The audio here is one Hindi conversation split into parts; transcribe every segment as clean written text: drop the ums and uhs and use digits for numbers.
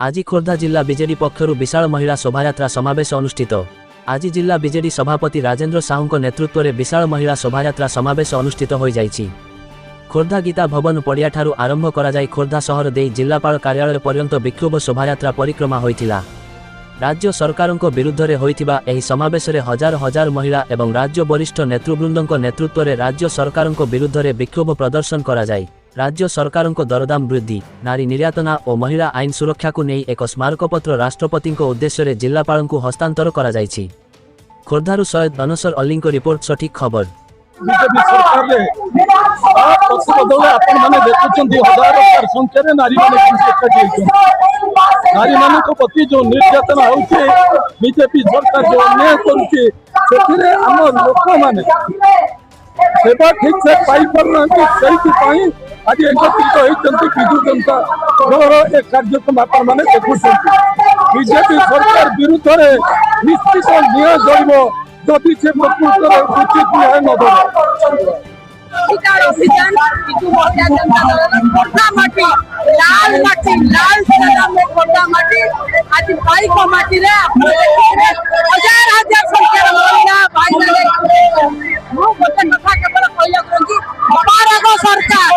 आज खोर्धा जिला बीजेडी पक्षर विशाल महिला शोभायात्रा समावेश अनुष्ठित। आज जिला बीजेडी सभापति राजेंद्र साहू नेतृत्व में विशाल महिला शोभायात्रा समावेश अनुष्ठित हो जाइछि। खोर्धा गीता भवन पड़िया ठारू आरंभ कराई खोर्धा सहर दे जिलापाल कार्यालय पर्यंत विक्षोभ शोभायात्रा परिक्रमा होइतिला। राज्य सरकार विरुद्ध में होइतिबा एही समावेश में हजार हजार महिला एवं राज्य वरिष्ठ नेतृवृंद नेतृत्व में राज्य सरकार विरुद्ध में विक्षोभ प्रदर्शन कराई। राज्य सरकार दरदाम वृद्धि, नारी निर्यातना और महिला आईन सुरक्षा को नहीं एक स्मारकपत्र राष्ट्रपति उद्देश्य जिलापाल को हस्तांतर करा जाइछि। खोर्धारू सैयद अनसर अली को रिपोर्ट सठिक खबर। बीजेपी सरकार रे नारी मान प्रति जो निर्यातना होउछे बीजेपी सरकार जो अन्याय करुछे सेथिरे हम लोक माने सेवा ठीक से पाई पारनांती सेहि आज एकत्रित होइचंती विजु जनता दलर एक कार्यक्रम आपण माने देखुछंती। बीजेपी सरकार विरुद्ध रे निश्चित न्याय जइबो जदि से प्रकृत रे उचित न्याय न देबो। अभियान विजु जनता दल खोर्धा माटी लाल संग्राम में खोर्धा माटी आज भाई को माटी रे हजार हजार संख्या महिला भाई लगे मु गोटे कथा केवल कहया कि अपारग सरकार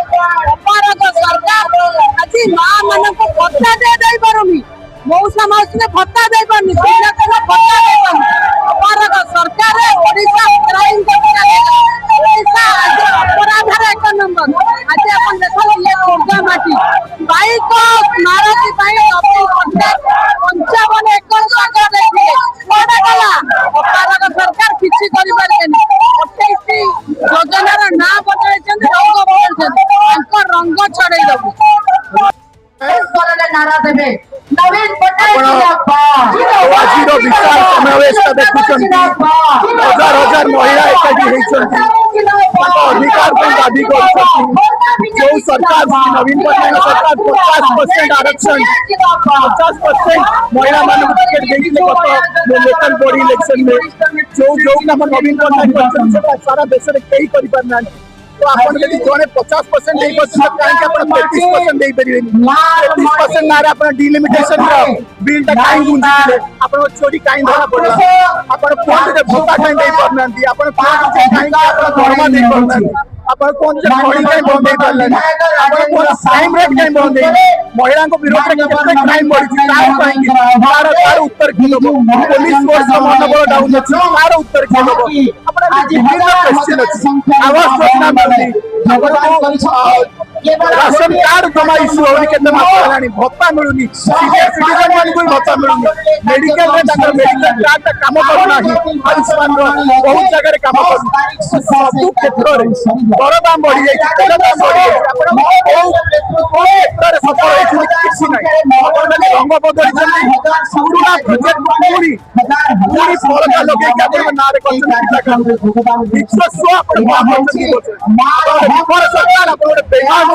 आज मां मन को भत्ता दे पारुनी, मौसा मौसी ने भत्ता दे पारुनी, पिला को भत्ता दे पारुनी। अपारग सरकार ओडिशा क्राइम ओडिशा आज अपराध रे एक नंबर। आज अपन देखो ये खोर्धा माटी भाई को स्मारक भाई अपनी 55 एकड़ जगह देथिले कोडा गला अपारग सरकार किछि करि पारेनी। 28 योजनार ना बदलैछन रंग बदलैछन रंग छड़े दबु नारा देबे नवीन पटेल आजिरो विशाल समावेश का देखुछंती हजार हजार महिला एकाठी होइछंती अधिकार को दाबी करछंती। जो सरकार नवीन पटेल सरकार 50% आरक्षण 50% महिला मान टिकट देइले गत लोकल बॉडी इलेक्शन में जो काम नवीन पटेल करछंती सारा देश रे कई करि पारना। तो आपण यदि जोने 50% दे बच्चा काहे के आपण 33% दे परिबेनी 33% नारे आपण डिलिमिटेशन रो बिल ता काहे गुंजिले आपण चोरी काहे धरा पड़ला आपण कोन जे भोटा काहे दे परनांती आपण कोन जे काहे के आपण दरमा दे परनांती आपण कोन जे बॉडी काहे बंद दे परलानी आपण कोन क्राइम रेट काहे बंद दे महिला को विरोध रे केते क्राइम बढ़ी काहे काहे तार उत्तर की देबो पुलिस फोर्स रो मनोबल डाउन अछि तार उत्तर की देबो आपण आज विभिन्न क्वेश्चन अछि आवाज योजना राशन कार्ड जमा इश्यू होनी केते मास हेलानी भत्ता मिलुनी सीनियर सिटीजन मान को भत्ता मिलुनी मेडिकल रे ताकर मेडिकल कार्ड ता काम करू नाही आयुष्मान रो बहुत जगह रे काम करू सब क्षेत्र रे बड़ दाम बढ़ी जाई तेल दाम बढ़ी जाई आपण क्षेत्र रे सफल होई किछि नाही आपण माने रंग बदली जल्दी पुराना बजट पूरी सरकार लगे के आपण नारे करछन विश्वास आपण सरकार आपण बेकार